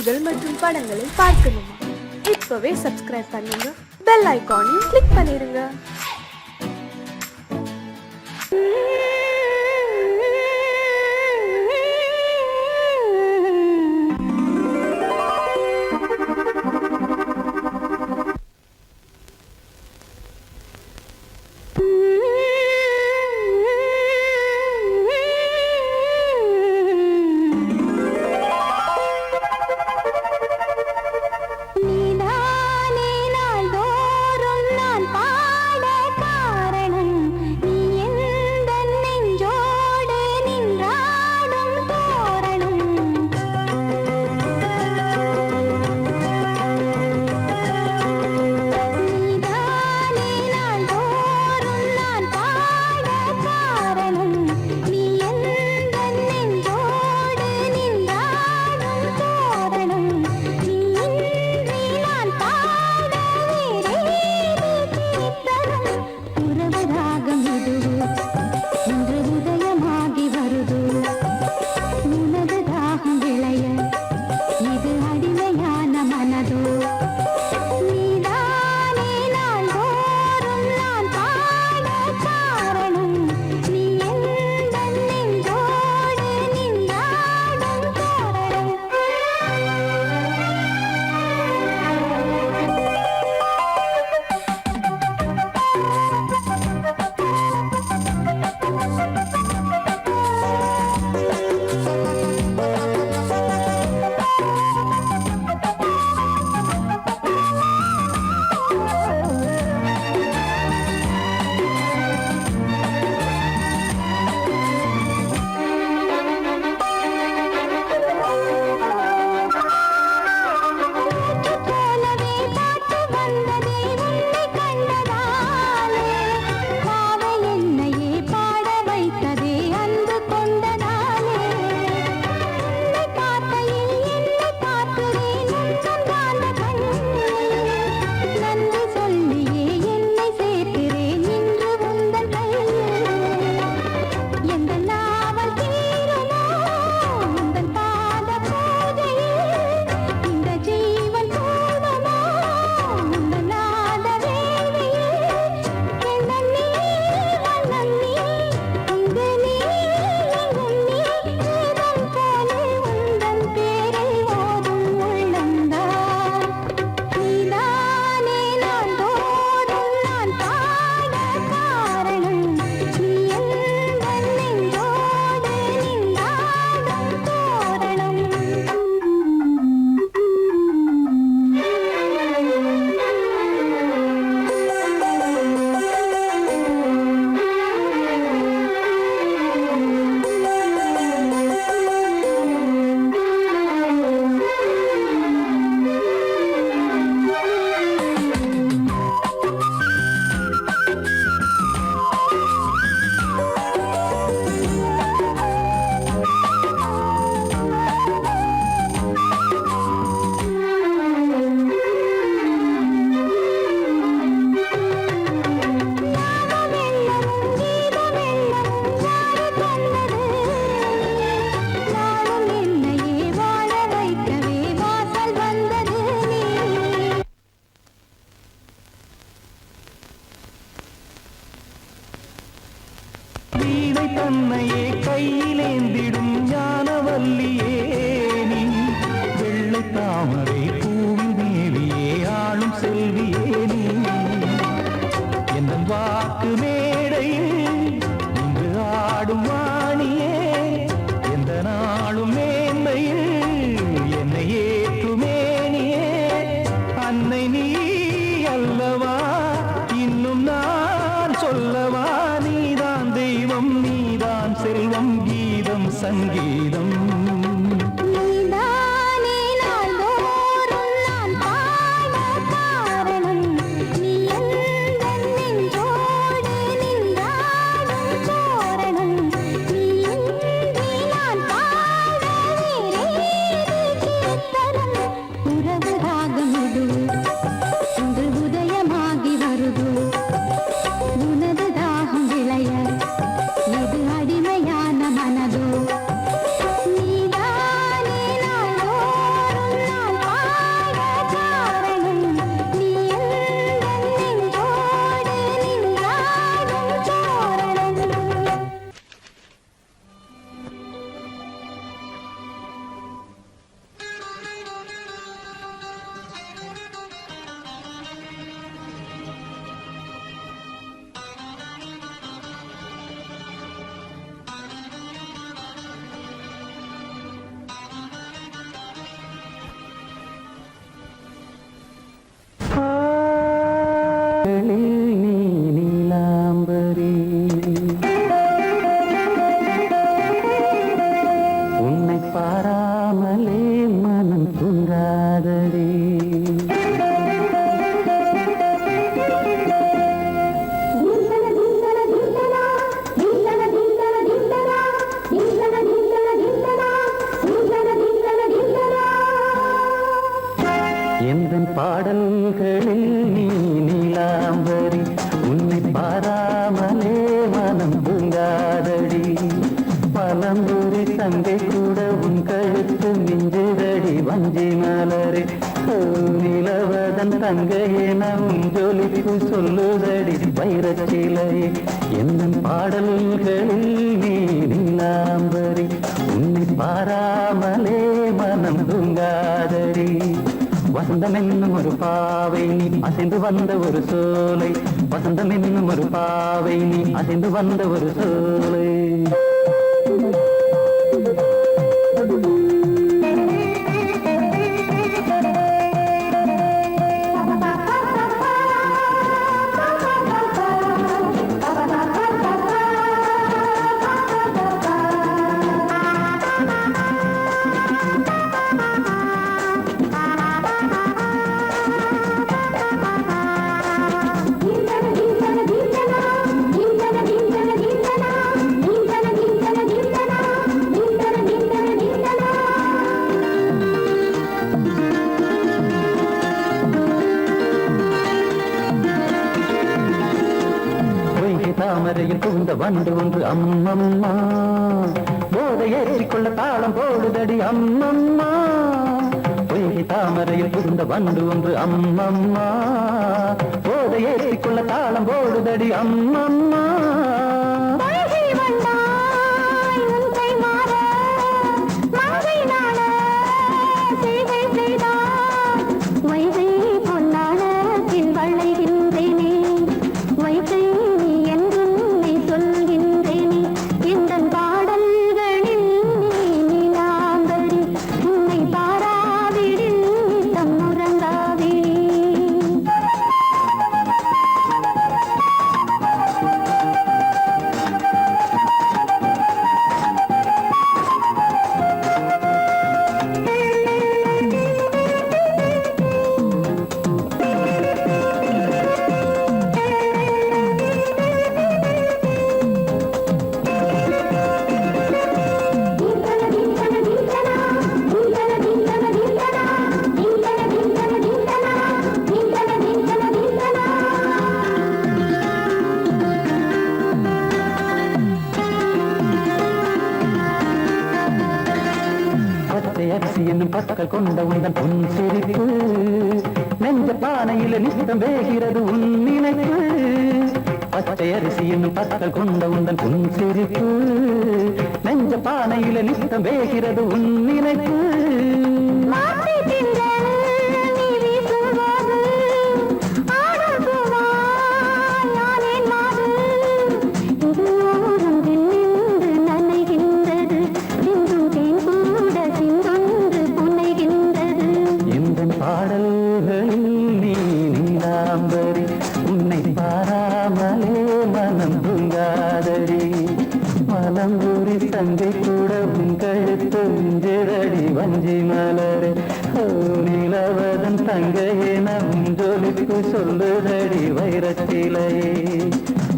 செய்திகள் மற்றும் படங்களை பார்க்கணுமா? இப்பவே சப்ஸ்கிரைப் பண்ணுங்க, பெல் ஐகானையும் கிளிக் பண்ணிருங்க. எந்தன் பாடல்களில் நீ நீலாம்பரி உன்னை பாராமலே மனம் தூங்காதடி பலம்புரி தங்கை கூட உன் கழுத்து மிஞ்சுதடி வஞ்சி மலரே நிலவதன் தங்கையென உன் ஜொலிப்பு சொல்லுதடி வைரச்சிலையே எந்தன் பாடல்களில் நீ நீலாம்பரி உன்னை பாராமலே மனம் தூங்காதடி வசந்தம் என்னும் ஒரு பாவை நீ அசைந்து வந்த ஒரு சோலை வசந்தம் என்னும் ஒரு பாவை நீ அசைந்து வந்த ஒரு சோலை தாமரையில் புகுந்த வண்டு ஒன்று அம்மம்மா போதை ஏற்றிக்கொள்ள தாளம் போடுதடி அம்மம்மா பொய்கை தாமரையில் புகுந்த வண்டு ஒன்று அம்மம்மா போதை ஏற்றிக்கொள்ள தாளம் போடுதடி அம்மம்மா அரிசி என்னும் பற்கள் கொண்ட உந்தன் பொன் சிரிப்பு நெஞ்ச பானையில நித்தம் வேகிறது உன் நினைப்பு பச்சை அரிசி என்னும் பற்கள் கொண்ட உந்தன் பொன் சிரிப்பு நெஞ்ச பானையில நித்தம் வேகிறது உன் நினைப்பு பாடல்களில் நீ நீலாம்பரி உன்னை பாராமலே மனம் தூங்காதடி மலம்பூரி தங்கை கூட உன் கழுத்து மிஞ்சிரடி வஞ்சி மலரே நிலவதன் தங்கையென உன் ஜொலிப்பு சொல்லுதடி வைரச்சிலையே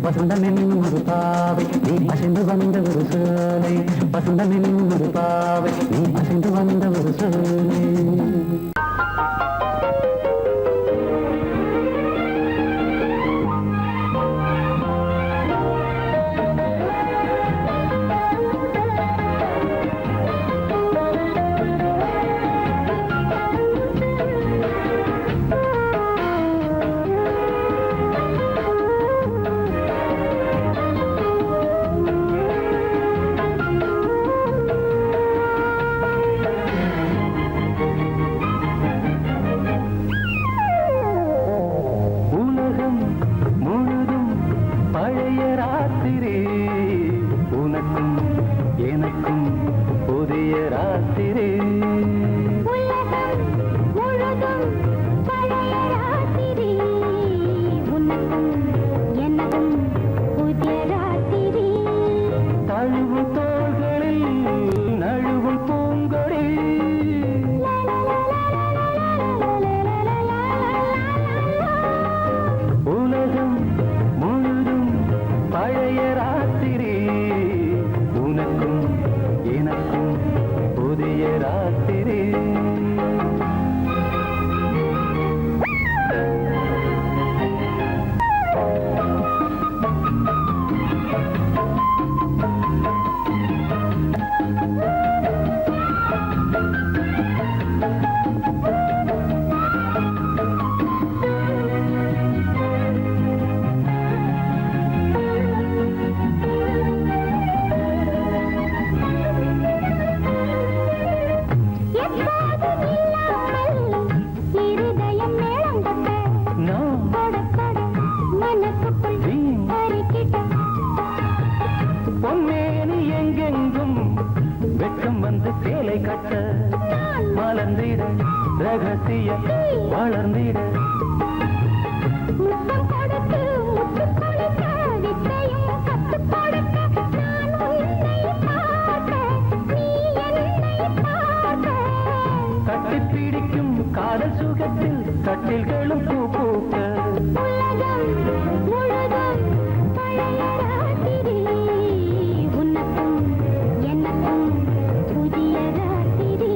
வசந்தம் என்னும் ஒரு பாவை நீ அசைந்து வந்த ஒரு சோலை வசந்தம் என்னும் ஒரு பாவை நீ அசைந்து வந்த ஒரு சோலை மலர்ந்திட ரகசிய வளர்ந்திட முத்தம் கொடுத்து முத்து கொடுக்க வித்தையும் கத்துக் கொடுக்க நான் உன்னை பார்க்க நீ என்னை பார்க்க கட்டிப் பிடிக்கும் காதல் சுகத்தில் கட்டில்களும் பூ பூக்க உலகம் முழுதும் பழைய ராத்திரி உனக்கும் எனக்கும் புதிய ராத்திரி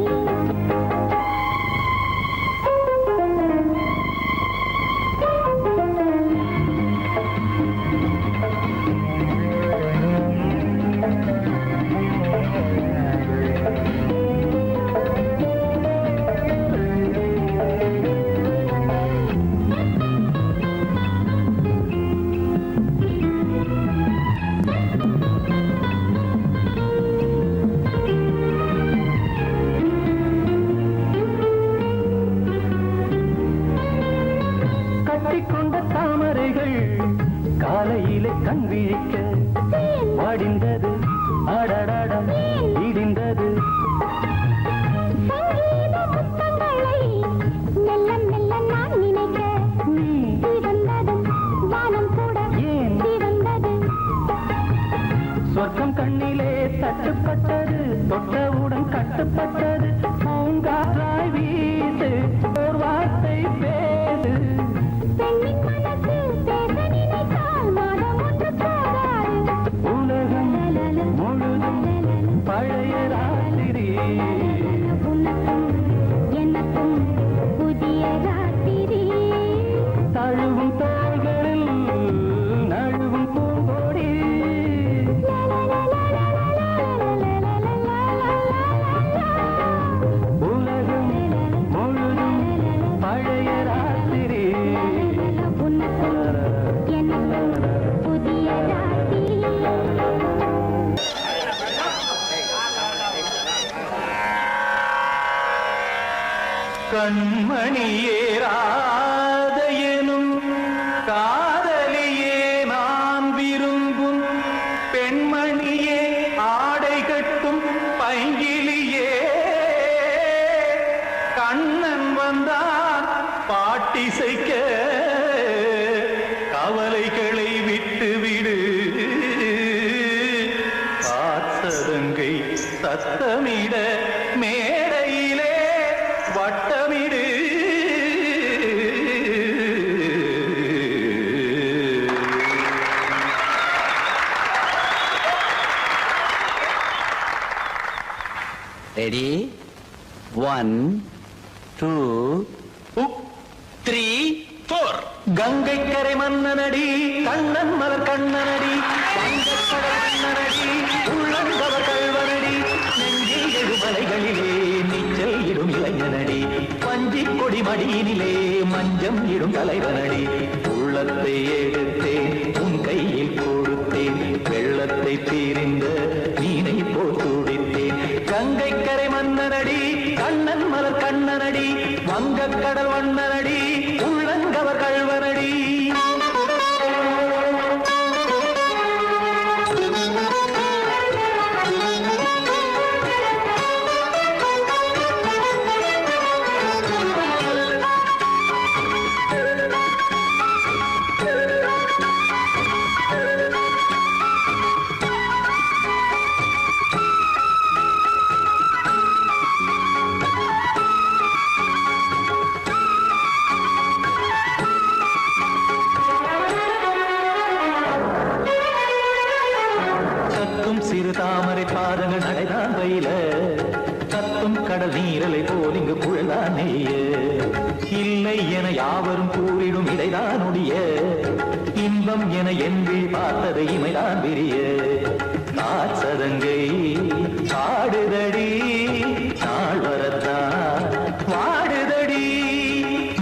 கட்டிக்கொண்ட தாமரைகள் காலையிலே கண் விழிக்க வாடிந்தது அடடடம் இடிந்தது சங்கீத முத்தங்களை மெல்ல மெல்ல நான் நினைக்க சிவந்ததும் வானம் கூட ஏன் சிவந்தது சொர்க்கம் கண்ணிலே தட்டுப்பட்டது தொட்டவுடன் கட்டுப்பட்டது பூங்காற்றாய் வீசு ஒரு வார்த்தை பேசு பெண்ணின் மனசு பேச நினைத்தால் மாதம் ஒன்று போகாது உலகம் முழுதும் பழைய ராத்திரி உனக்கும் எனக்கும் புதிய ராத்திரி தழுவும் தோள்களில் நழுவும் பூங்கொடி உலகம் முழுதும் பழைய ராத்திரி உனக்கும் எனக்கும் புதிய ராத்திரி கண்மணியேராத எனும் காதலியே நான் விரும்பும் பெண்மணியே ஆடை கட்டும் பைங்கிலியே கண்ணன் வந்தான் பாட்டிசைக்க கவலைகளை விட்டுவிடு பாசதங்கை சத்தமிட மேடையிலே வட்டமிடு ரெடி 1 2 3 4 கங்கை கரை மன்னனடி கண்ணன் மலர் கண்ணனடி வங்கக்கடல் மன்னனடி உள்ளங்கவர் கல்வனடி நெஞ்சில் எழுமலைகளிலே நீச்சல் இடும் இளைஞனடி பஞ்சி கொடி மடியினிலே மஞ்சம் இடும் தலைவனடி உள்ளத்தை எடுத்தேன் உன் கையில் கொடுத்தேன் வெள்ளத்தை தீரிந்த மீனை போல் துடித்தேன் கங்கை கரை மன்னனடி கண்ணன் மலர் கண்ணனடி வங்கக்கடல் வண்ணனடி உள்ளங்கவர் கல்வனடி சிறு தாமரை பாதங்கள் நடைதான் வயில கத்தும் கடல் நீரலை போல் இங்கு புழல்தான் நெய்ய இல்லை என யாவரும் கூறிடும் இடைதான் ஒடிய இன்பம் என என்பி பார்த்தது இமைதான் விரிய காற்சதங்கை பாடுதடி நாள் வரத்தான் வாடுதடி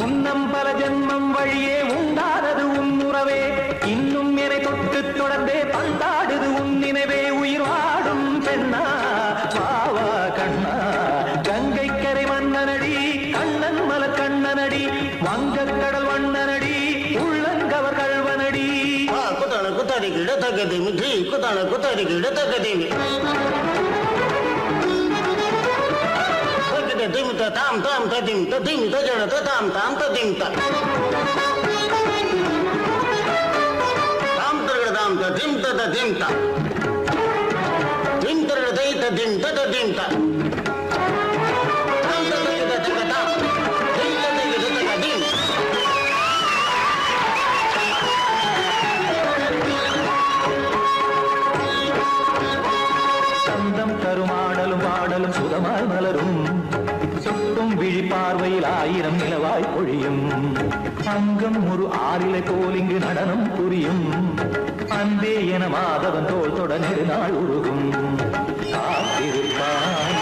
முன்னம் பல ஜென்மம் வழியே உண்டானது உன் உறவே இன்னும் என்னை தொட்டு தொடர்ந்தே பந்தாடுது உன் நினைவே உயிர் வாடும் பெண்ணா வாவா கண்ணா கங்கை கரை மன்னனடி கண்ணன் மலர் கண்ணனடி வங்கக்கடல் வண்ணனடி உள்ளங்கவர் கல்வனடி குத்தான குத்தாடி கிட தக்கதேமி ஜி குத்தான குத்தாடி கிட தக்கதேமி திமித தாம் தாம் ததிம் ததிம் தஜட தாம் தாம் ததிம் தாம் தாம் ததிம் ததிம் தாம் திம் தரதை ததிம் ததிம் தாம் தாம் ததிம் ததிம் தாம் திம் ததிம் ததிம் சந்தம் கருமாடலும் பாடலும் சுகமாய் மலரும் சுட்டும் விழி பார்வையில் 1000 நிலவாய் பொழியும் அங்கம் ஒரு ஆறிலை போல் இங்கு நடனம் புரியும் அன்பே என மாதவன் தோள் தொட நெடுநாள் உருகும் காத்திருப்பான்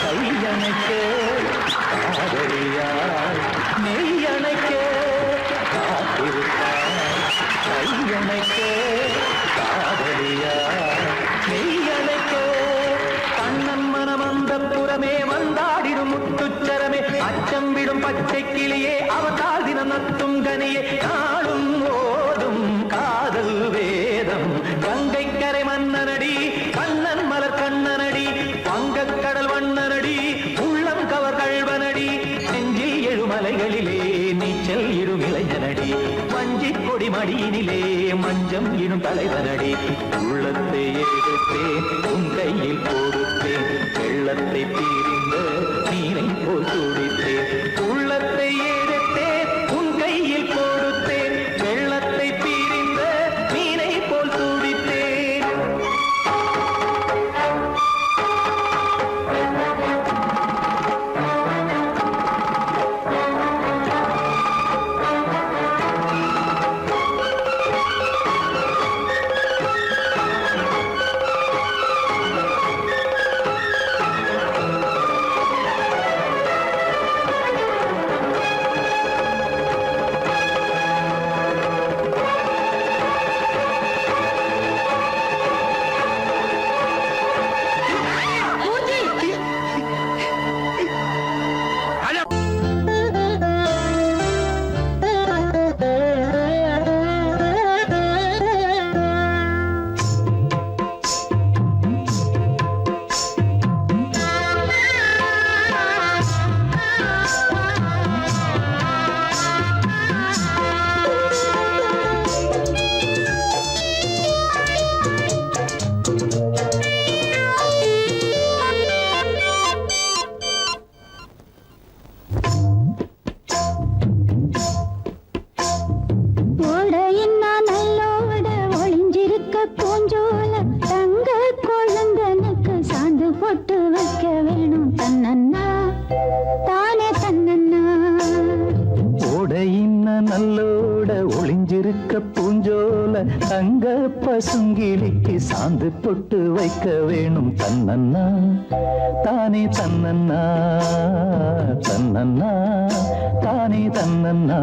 கையணைக்க காதலியாய் நெய்யணைக்க காத்திருப்பான் கையணைக்க காதலியாய் நெய்யணைக்க கண்ணன் மனம் அந்த புறமே வந்தாடிடும் முத்துச்சரமே அச்சம் விடும் பச்சை கிளியே அவதால் தினம் நத்தும் கனியே நாளும் ஓதும் காதல் வேதம் கங்கை கரை மன்னனடி கண்ணன் மலர் கண்ணனடி வங்கக் கடல் வண்ணனடி உள்ளம் கவர் கழ்வனடி நெஞ்சில் எழுமலைகளிலே நீச்சல் இடும் இளைஞனடி வஞ்சிக் கொடி மடியினிலே மஞ்சம் இடும் தலைவனடி உள்ளத்தை எடுத்தேன் உன் கையில் கொடுத்தேன் வெள்ளத்தை தீரிந்த நீரை போல் துடித்தேன் உள்ளத்தை எடுத்தேன் உன் கையில் கொடுத்தேன் வெள்ளத்தை தீரிந்த நீரை போல் துடித்தேன் ஓடையின்னா நல்லோட ஒளிஞ்சிருக்க பூஞ்சோல தங்க குழந்தனுக்கு சாந்து போட்டு வைக்க வேணும் தன்னன்னா தானே தன்னன்னா ஓடையின்ன நல்லோட ஒளிஞ்சிருக்க பூஞ்சோல தங்க பசுங்கிலிக்கு சாந்து பொட்டு வைக்க வேணும் தன்னன்னா தானே தன்னன்னா தன்னன்னா தானே தன்னன்னா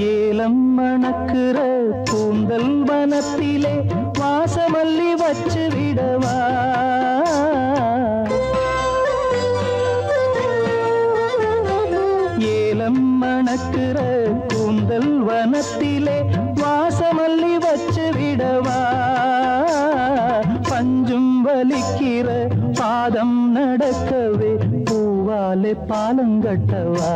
ஏலம் மணக்குற கூந்தல் வனத்திலே வாசமல்லி வச்சு விடவா ஏலம் மணக்குற கூந்தல் வனத்திலே வாசமல்லி வச்சு விடவா பஞ்சும் வலிக்கிற பாதம் நடக்கவே பூவாலே பாலங்கட்டவா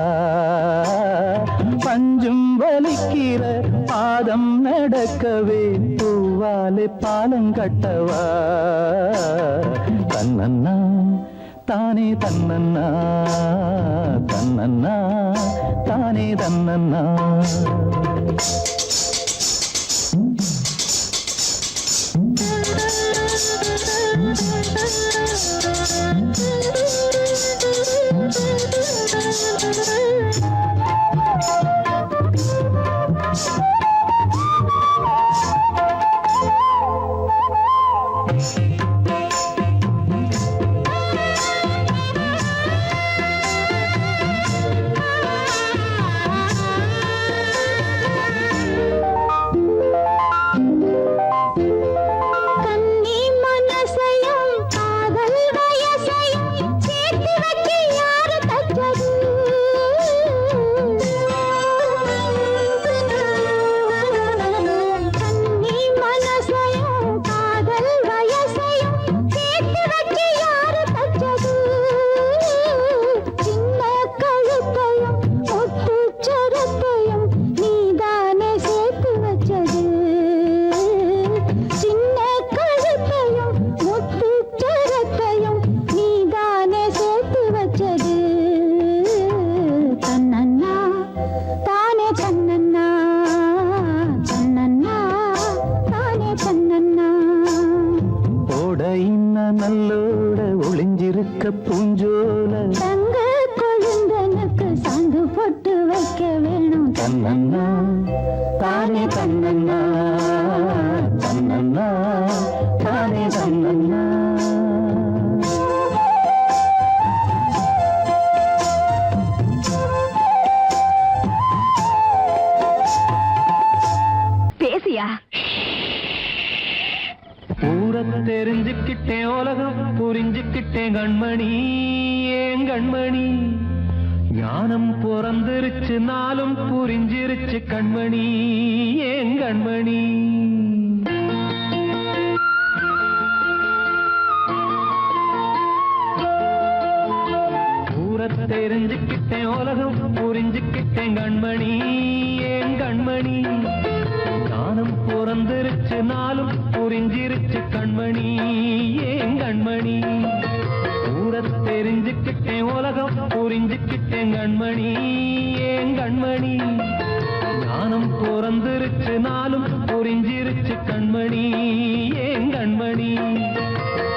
பஞ்சும் வலிக்கிற பாதம் நடக்கவே பூவாலே பாலங்கட்டவா தன்னன்னா தானே தன்னன்னா தன்னன்னா தானே தன்னன்னா கன்னி மனசையும் காதல் வயசையும் சேர்த்து வச்சு யாரு தச்சது? கன்னி மனசையும் காதல் வயசையும் சேர்த்து வச்சு யாரு தச்சது? சின்ன கழுத்தையும் ஒட்டுச்சரத்தையும் நீதானே சேர்த்து வச்சது. சின்ன கழுத்தையும் முத்துச்சரத்தையும் நீதானே சேர்த்து வச்சது. தன்னன்னா தானே தன்னன்னா, தன்னன்னா தானே தன்னன்னா. ஓட இன்ன நல்லோட ஒளிஞ்சிருக்க பூஞ்சோல தங்க கொழுந்தனுக்கு சாந்து போட்டு வைக்க வேணும். தன்னன்னா தானே தன்னன்னா, தன்னன்னா தானே தன்னன்னா. பேசியா? ஊரை தெரிஞ்சுக்கிட்டேன், உலகம் புரிஞ்சுக்கிட்டேன் கண்மணி, ஏன் கண்மணி. ஞானம் பிறந்திருச்சு, நாளும் புரிஞ்சிருச்சு கண்மணி, ஏன் கண்மணி. ஊரை தெரிஞ்சுக்கிட்டேன், உலகம் புரிஞ்சுக்கிட்டேன் கண்மணி, ஏன் கண்மணி. ஞானம் பிறந்திருச்சு, நாளும் புரிஞ்சிருச்சு கண்மணி, ஏன் கண்மணி. ஊரை தெரிஞ்சுக்கிட்டேன், உலகம் புரிஞ்சுக்கிட்டேன் கண்மணி, ஏன் கண்மணி. ஞானம் பிறந்திருச்சு, நாளும் புரிஞ்சிருச்சு கண்மணி, ஏன் கண்மணி.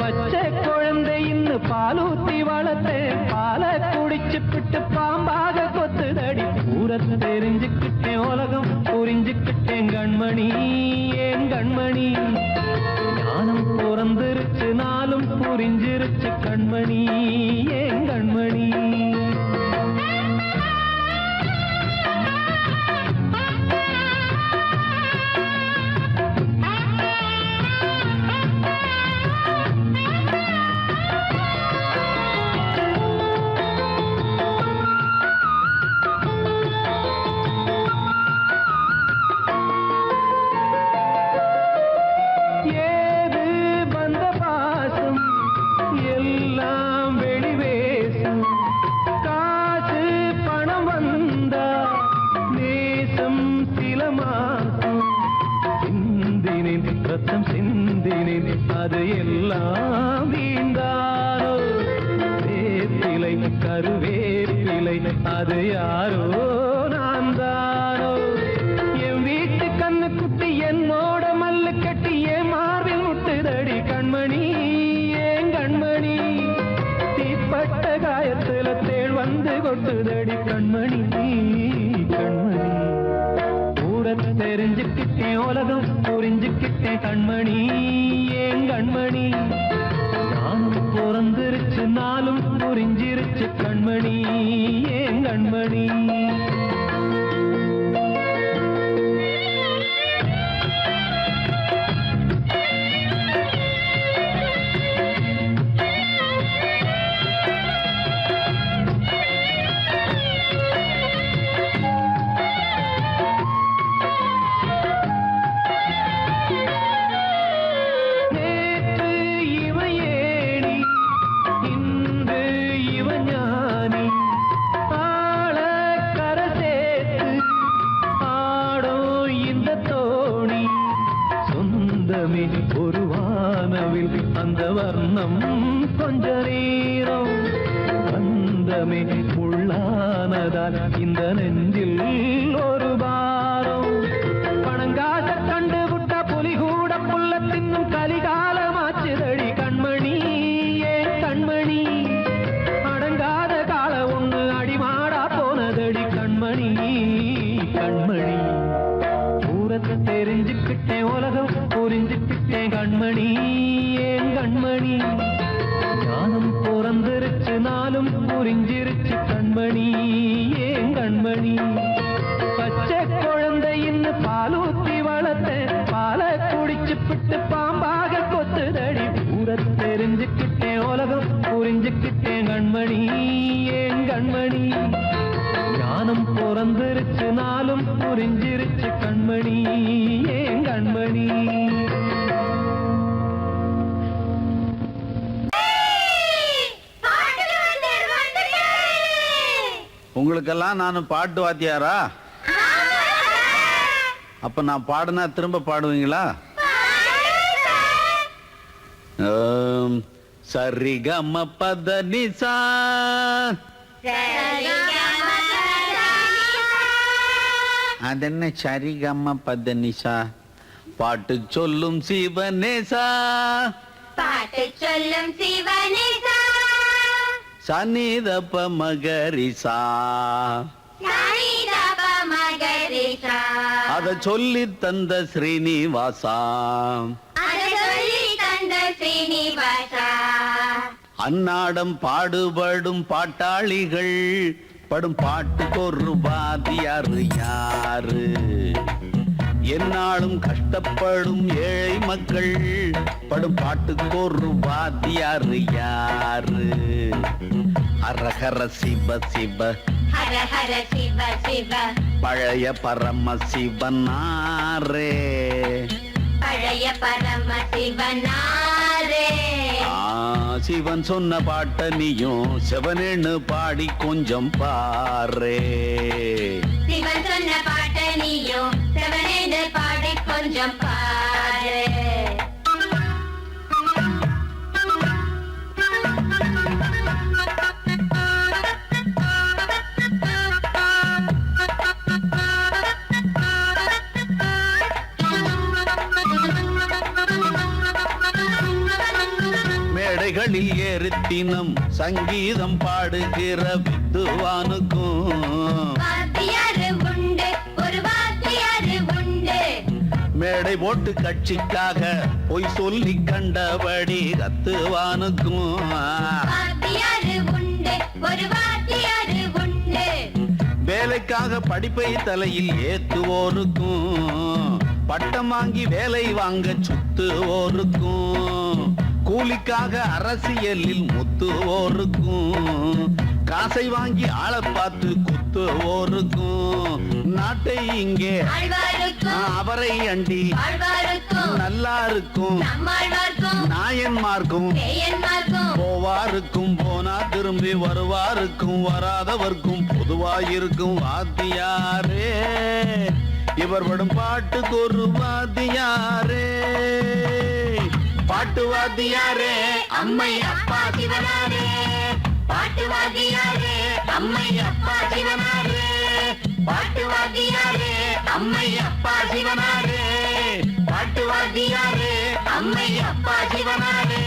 பச்சை குழந்தை இன்னும் பாலூத்தி வளர்த்தேன், பாலை குடிச்சு பிட்டு பாம்பாக கொத்துதடி. ஊரை தெரிஞ்சுக்கிட்டேன், உலகம் புரிஞ்சுக்கிட்டேன் கண்மணி, ஏன் கண்மணி. ஞானம் பிறந்திருச்சு, நாளும் புரிஞ்சிருச்சு கண்மணி, ஏன் கண்மணி. ஏது வந்த பாசம் எல்லாம் வெளிவேசம். காசு பணம் வந்தா நேசம் சில மாசம். சிந்தினேன் ரத்தம் சிந்தினேன், அது எல்லாம் வீண்டாரோ. வேப்பிலை கருவேப்பிலை, அது யாரோ நான் தானோ. என் வீட்டு கண்ணு குட்டி என்னோட மல்லு கட்டி என் மார்பில் முட்டுதடி கண்மணி, ஏன் கண்மணி. தீப்பட்ட காயத்துல தேள் வந்து கொட்டுதடி கண்மணி, கண்மணி. ஊரை தெரிஞ்சுக்கிட்டேன், உலகம் புரிஞ்சுக்கிட்டேன் கண்மணி, ஏன் கண்மணி. ஞானம் பிறந்திருச்சு, நாளும் புரிஞ்சிருச்சு கண்மணி, ஏன் கண்மணி. நேற்று இவன் ஏணி, இன்று இவன் ஞானி. ஆள கரை சேர்த்து ஆடும் இந்த தோணி. சொந்தமே ஒரு வானவில், அந்த வர்ணம் கொஞ்ச நேரம். பந்தமே முள்ளானதால் இந்த நெஞ்சில் ஒரு பாரம். பணங்காச கண்டு விட்ட புலி கூட புல்ல தின்னும் கலிகாலமாச்சுதடி கண்மணி, ஏன் கண்மணி. அடங்காத கால ஒண்ணு அடிமாடா போனதடி கண்மணி, கண்மணி. கண்மணி ஏன் கண்மணி ஞானம் பிறந்திருச்சு நாளும் புரிஞ்சிருச்சு கண்மணி ஏன் கண்மணி பச்சை குழந்தையின்னு பாலூத்தி வளர்த்த பாலை குடிச்சு பிட்டு பாம்பாக கொத்துதடி ஊர தெரிஞ்சுக்கிட்டேன் உலகம் புரிஞ்சுக்கிட்டேன் கண்மணி ஏன் கண்மணி ஞானம் பிறந்திருச்சு நாளும் புரிஞ்சிருச்சு கண்மணி ஏன் கண்மணி உங்களுக்கெல்லாம் நானும் பாட்டு வாத்தியாரா? அப்ப நான் பாடுனா திரும்ப பாடுவீங்களா? சரிகம பத நிசா அதென்ன சரிகம பத நிசா பாட்டு சொல்லும் சிவனேசா பாட்டு சொல்லும் சிவனேசா சனிதப மகரிசா சனிதப மகரிசா அத சொல்லி தந்த ஸ்ரீனிவாசா அத சொல்லி தந்த ஸ்ரீனிவாசா அன்னாடம் பாடுபடும் பாட்டாளிகள் படும் பாட்டுக்கு ஒரு வாத்தியாரு யாரு என்னாலும் கஷ்டப்படும் ஏழை மக்கள் படும் பாட்டுக்கு ஒரு வாத்தியாரு யாரு ஹரஹர சிவ சிவ ஹர ஹர சிவ சிவ பழைய பரம சிவனாரே பழைய பரம சிவனாரே சிவன் சொன்ன பாட்ட நீயும் சிவனேன்னு பாடி கொஞ்சம் பாரே சிவன் சொன்ன பாட்ட நீயும் சிவனேன்னு பாடி கொஞ்சம் பாரு மேடைகளில் ஏறித்தினம் சங்கீதம் பாடுகிற வித்துவானுக்கும் வாத்தியாரு உண்டு ஒரு வாத்தியாரு உண்டு மேடை போட்டு கட்சிக்காக பொய் சொல்லி கண்டபடி கத்துவானுக்கும் வாத்தியாரு உண்டு ஒரு வாத்தியாரு உண்டு வேலைக்காக படிப்பை தலையில் ஏத்துவோருக்கும் பட்டம் வாங்கி வேலை வாங்க சுத்துவோருக்கும் கூலிக்காக அரசியலில் முத்துவோருக்கும் காசை வாங்கி ஆளை பார்த்து குத்துவோருக்கும் நாட்டை இங்கே அவரை அண்டி நல்லா இருக்கும் நாயன்மார்க்கும் போவாருக்கும் போனா திரும்பி வருவாருக்கும் வராதவர்க்கும் பொதுவாயிருக்கும் வாத்தியாரே இவர் படும் பாட்டுக்கு ஒரு வாத்தியாரே பாட்டு வாத்தியாரே அம்மை அப்பா சிவனாரே பாட்டு வாத்தியாரே அம்மை அப்பா சிவனாரே பாட்டு வாத்தியாரே அம்மை அப்பா சிவனாரே பாட்டு வாத்தியாரே அம்மை அப்பா சிவனாரே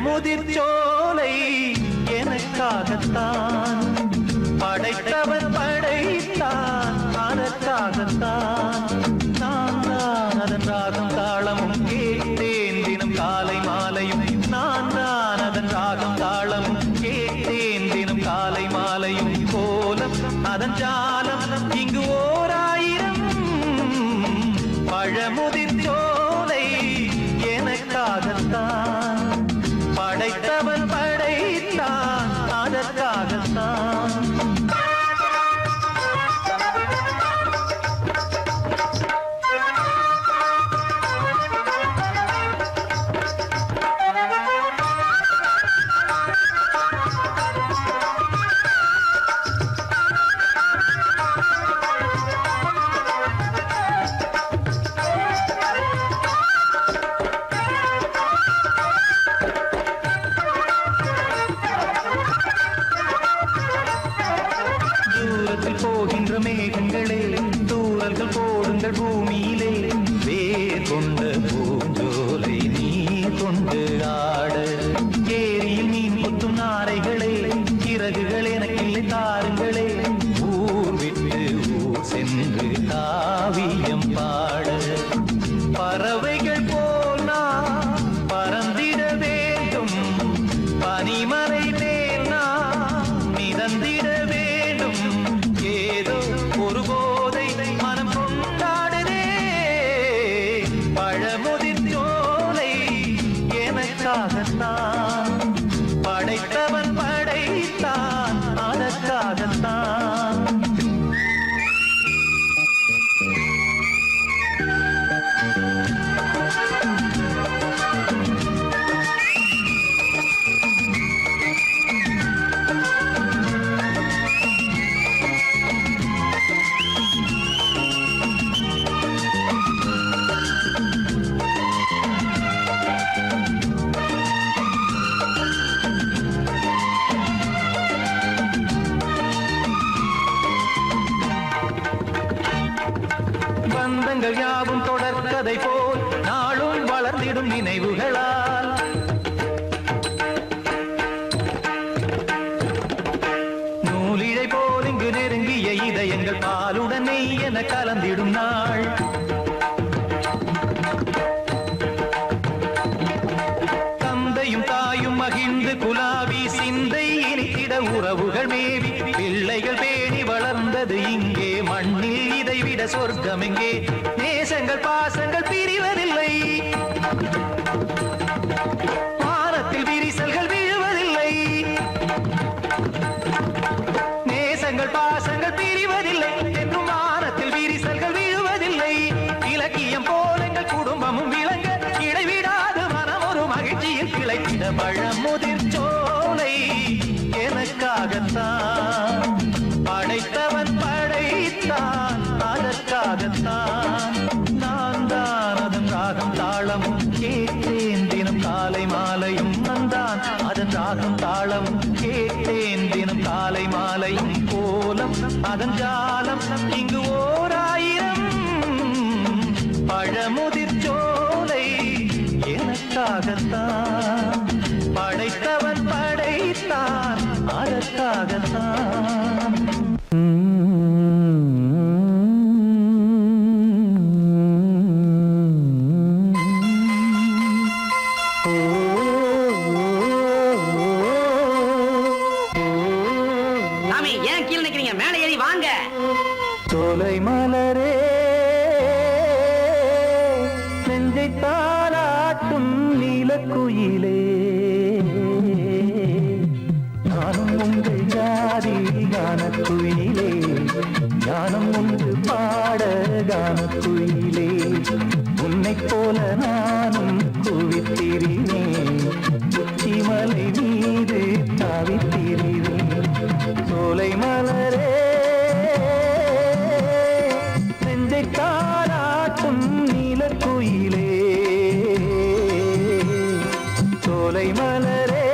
முதிர்ச்சோலை எனக்காகத்தான் படைத்தவன் படைத்தான் அதற்காகத்தான் நான் தான் அதன் ராகம் தாளமும் கேட்டேன் தினம் காலை மாலையும் நான் தான் அதன் ராகம் தாளமும் கேட்டேன் தினம் காலை மாலையும் கோலம் அதன் ஜாலம் இங்கு ஓராயிரம் பழமுதிர்ச்சோலை எனக்காகத்தான் படைத்தவன் படைத்தான் அதற்காகத்தான் போகின்ற மேகங்களே தூரல்கள் போடுங்கள் பூமியிலே வேர் கொண்ட பூஞ்சோலை நீ கொண்டு ஆட ஏரியில் மீன் கொத்தும் நாரைகளே இறகுகள் எனக்கில்லை தாருங்களே ஊர் விட்டு ஊர் சென்று காவியம் பாட பறவைகள் போல் நான் பறந்திட வேண்டும் பனிமலை மேல் நான் மிதந்திட வேண்டும் ஏதோ ஒரு போதை மனம் கொண்டாடுதே பழமுதிர் சோலை எனக்காகத்தான் படைத்தவன் படைத்தான் அதற்காகத்தான் பந்தங்கள் யாவும் தொடர்கதை போல் நாளும் வளர்ந்திடும் நினைவுகளால் நூலிழை போல் இங்கு நெருங்கிய இதயங்கள் பாலுடன் நெய் என கலந்திடும் நாள் தந்தையும் தாயும் மகிழ்ந்து குலாவி சிந்தை இனித்திட உறவுகள் மேவி பிள்ளைகள் பேணி வளர்ந்தது இங்கே மண்ணில் இதைவிட சொர்க்கம் எங்கே நேசங்கள் பாசங்கள் பிரிவதில்லை வானத்தில் விரிசல்கள் விழுவதில்லை நேசங்கள் பாசங்கள் பிரிவதில்லை என்றும் வானத்தில் விரிசல்கள் விழுவதில்லை இலக்கியம் போல எங்கள் குடும்பமும் விளங்க இடைவிடாது மனம் ஒரு மகிழ்ச்சியில் கிளைத்திட பழமுதிர் சோலை எனக்காகத்தான் படைத்தவன் படைத்தான் அதற்காகத்தான் நான் தான் அதன் ராகம் தாளமும் கேட்டேன் தினம் காலை மாலையும் நந்தான் அதன் ராகம் தாளமும் கேட்டேன் தினம் காலை மாலையும் கோலம் அதன் ஜாலம் இங்கு ஓர் ஆயிரம் பழமுதிர் சோலை எனக்காகத்தான் படைத்தவன் படைத்தான் அதற்காகத்தான் சாமி ஏன் கீழே நிக்கிறீங்க மேலே ஏறி வாங்க சோலை மலரே நெஞ்சை தாளாட்டும் நீலக்குயிலே நானும் உங்கள் ஜாதி கானக்குயிலே ஞானம் ஒன்று பாட கானக்குயிலே உன்னைப் போல நானும் குவித்திரினேன் உச்சிமலை மீது தாவித்திரினேன் சோலை மலரே நெஞ்சை தாளாட்டும் நீலக்குயிலே சோலை மலரே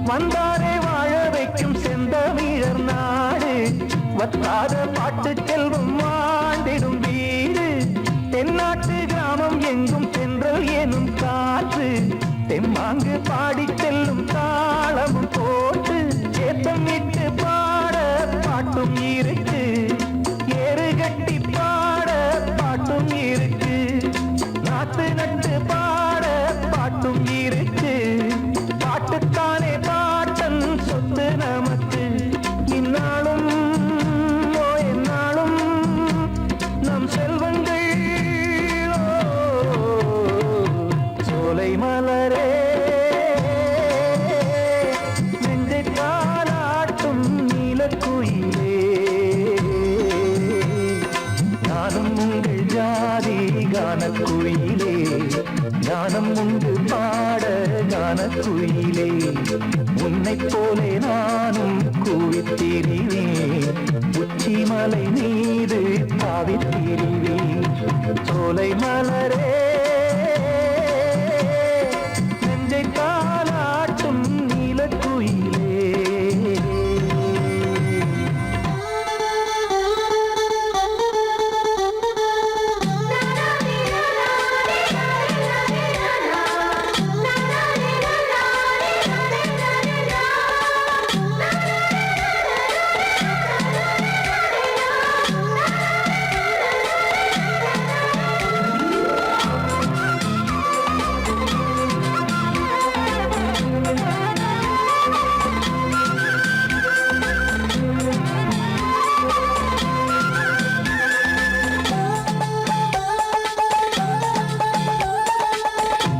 வந்தாரே வாழ வைக்கும் செந்தமிழர் நாடு வத்தாத பாட்டு செல்வம் வாழ்ந்திடும் வீடு தென்னாட்டு கிராமம் எங்கும் தென்றல் எனும் காற்று தெம்மாங்கு பாடி செல்லும் தாளமும் போட்டு ஏத்தமிட்டு பாட பாட்டும் இருக்கு ஏறு கட்டி பாட பாட்டும் இருக்கு நாத்து நட்டு பாட பாட்டும் இருக்கு பாட்டுத்தானே பாட்டன் சொத்து நமக்கு இந்நாளும் எந்நாளும் நம் செல்வங்கள் சோலை மலரே நீலக்குயிலே உன்னைப் போலே நானும் கூவித்திரிவேன் உச்சிமலை மீது தாவித்திரிவேன் சோலை மலரே நெஞ்சை தாலாட்டும் நீலக்குயிலே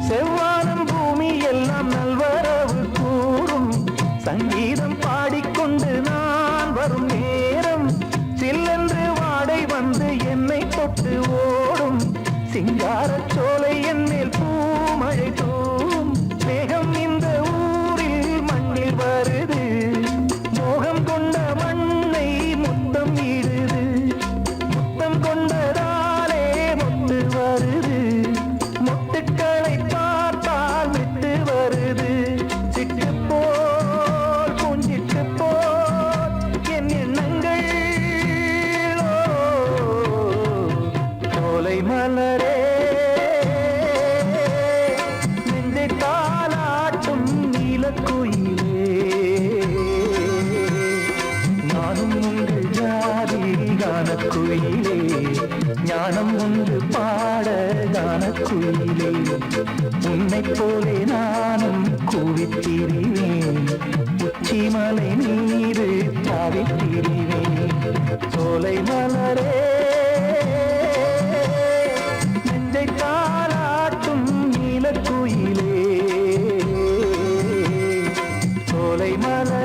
செவ்வானம் பூமி எல்லாம் நல்வரவு கூறும் சங்கீதம் பாடிக்கொண்டு நான் வரும் நேரம் சில்லென்று வாடை வந்து என்னை தொட்டு ஓடும் சிங்காரச் சோலை என்னில் பூமழை தூவும் மேகம் இந்த ஊரில் மண்ணில் வருது மோகம் கொண்ட மண்ணை முத்தம் இடுது முத்தம் கொண்டதாலே முத்து வருது முத்துக்களை பார்த்தால் விட்டு வருது சிட்டு போல் பூஞ்சிட்டு போல் என் எண்ணங்கள் சோலை மலரே நெஞ்சை தாலாட்டும் நீலக்குயிலே நானும் உண்டு ஜாதி கானக்குயிலே ஞானம் உண்டு பாட கானக்குயிலே உன்னைப் போலே நானும் கூவித்திரிவேன் உச்சிமலை மீது தாவித்திரிவேன் சோலை மலரே நெஞ்சை தாலாட்டும் நீலக்குயிலே சோலை மலரே